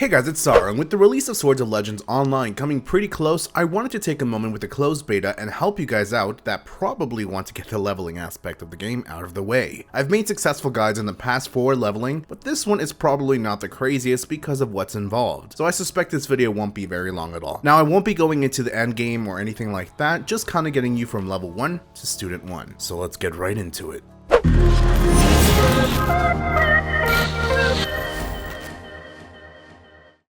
Hey guys, it's Saru, and with the release of Swords of Legends Online coming pretty close, I wanted to take a moment with the closed beta and help you guys out that probably want to get the leveling aspect of the game out of the way. I've made successful guides in the past for leveling, but this one is probably not the craziest because of what's involved, so I suspect this video won't be very long at all. Now, I won't be going into the end game or anything like that, just kinda getting you from level 1 to student 1. So let's get right into it.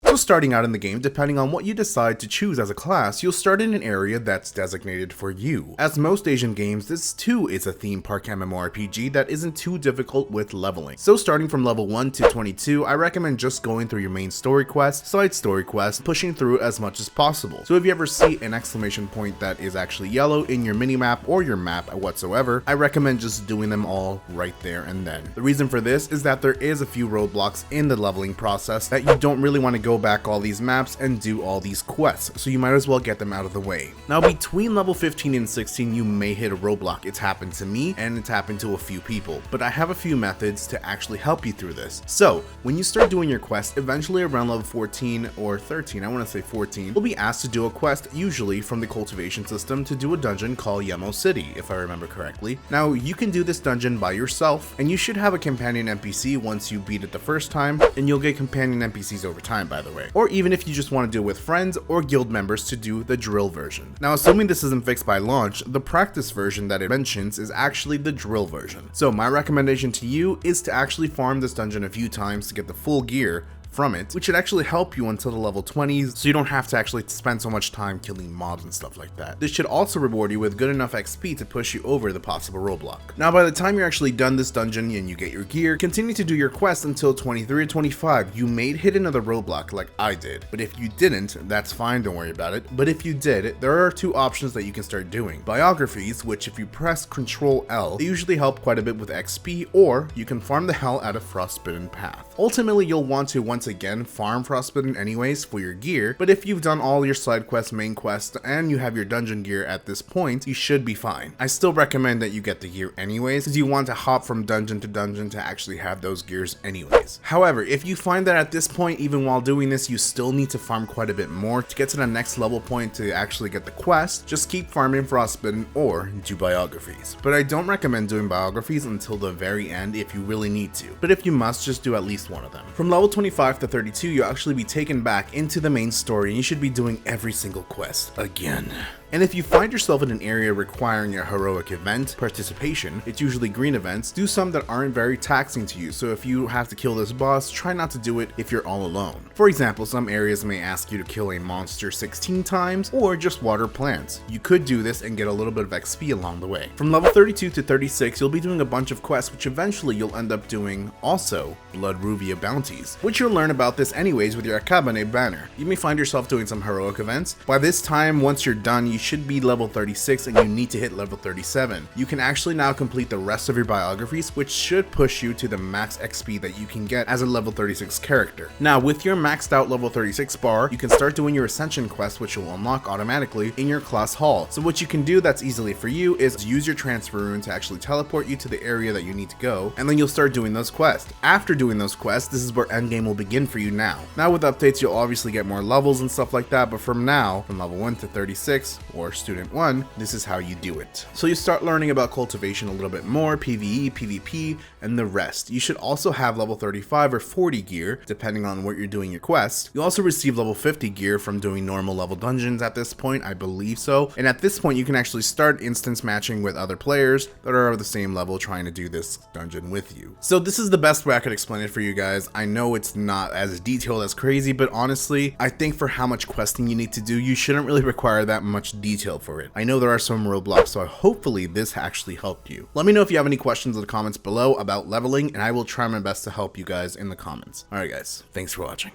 So starting out in the game, depending on what you decide to choose as a class, you'll start in an area that's designated for you. As most Asian games, this too is a theme park MMORPG that isn't too difficult with leveling. So starting from level 1 to 22, I recommend just going through your main story quest, side story quest, pushing through as much as possible. So if you ever see an exclamation point that is actually yellow in your minimap or your map whatsoever, I recommend just doing them all right there and then. The reason for this is that there is a few roadblocks in the leveling process that you don't really want to go back all these maps and do all these quests, so you might as well get them out of the way. Now between level 15 and 16 you may hit a roadblock. It's happened to me and it's happened to a few people, but I have a few methods to actually help you through this. So when you start doing your quest, eventually around level 14 or 13, I want to say 14, you'll be asked to do a quest, usually from the cultivation system, to do a dungeon called Yemo City, if I remember correctly. Now you can do this dungeon by yourself, and you should have a companion NPC once you beat it the first time, and you'll get companion NPCs over time, by the way. Or even if you just want to do it with friends or guild members to do the drill version. Now assuming this isn't fixed by launch, the practice version that it mentions is actually the drill version. So my recommendation to you is to actually farm this dungeon a few times to get the full gear from it, which should actually help you until the level 20s, so you don't have to actually spend so much time killing mobs and stuff like that. This should also reward you with good enough XP to push you over the possible roadblock. Now by the time you're actually done this dungeon and you get your gear, continue to do your quest until 23 or 25. You may hit another roadblock like I did, but if you didn't, that's fine, don't worry about it. But if you did, there are two options that you can start doing. Biographies, which if you press Ctrl L, they usually help quite a bit with XP, or you can farm the hell out of Frostbitten Path. Ultimately, you'll want to once again farm Frostbitten anyways for your gear, but if you've done all your side quests, main quests, and you have your dungeon gear at this point, you should be fine. I still recommend that you get the gear anyways, because you want to hop from dungeon to dungeon to actually have those gears anyways. However, if you find that at this point, even while doing this, you still need to farm quite a bit more to get to the next level point to actually get the quest, just keep farming Frostbitten or do biographies. But I don't recommend doing biographies until the very end if you really need to, but if you must, just do at least one of them. From level 25 to 32, you'll actually be taken back into the main story and you should be doing every single quest again. And if you find yourself in an area requiring a heroic event participation, it's usually green events, do some that aren't very taxing to you. So if you have to kill this boss, try not to do it if you're all alone. For example, some areas may ask you to kill a monster 16 times or just water plants. You could do this and get a little bit of XP along the way. From level 32 to 36, you'll be doing a bunch of quests, which eventually you'll end up doing also Blood Ruvia bounties, which you'll learn about this anyways with your Akabane banner. You may find yourself doing some heroic events. By this time, once you're done, you should be level 36 and you need to hit level 37. You can actually now complete the rest of your biographies, which should push you to the max XP that you can get as a level 36 character. Now with your maxed out level 36 bar, you can start doing your ascension quest, which will unlock automatically in your class hall. So what you can do that's easily for you is use your transfer rune to actually teleport you to the area that you need to go, and then you'll start doing those quests. After doing those quests, this is where endgame will begin for you now. Now with updates, you'll obviously get more levels and stuff like that, but from now, from level 1 to 36 or student 1, this is how you do it. So you start learning about cultivation a little bit more, PvE, PvP, and the rest. You should also have level 35 or 40 gear, depending on what you're doing your quest. You also receive level 50 gear from doing normal level dungeons at this point, I believe so. And at this point, you can actually start instance matching with other players that are of the same level trying to do this dungeon with you. So this is the best way I could explain it for you guys. I know it's not as detailed as crazy, but honestly, I think for how much questing you need to do, you shouldn't really require that much detail for it. I know there are some roadblocks, so hopefully this actually helped you. Let me know if you have any questions in the comments below about leveling, and I will try my best to help you guys in the comments. Alright guys, thanks for watching.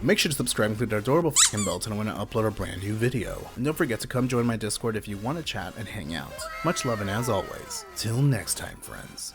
Make sure to subscribe and click that adorable f***ing bell to know when I upload a brand new video. And don't forget to come join my Discord if you want to chat and hang out. Much love, and as always, till next time, friends.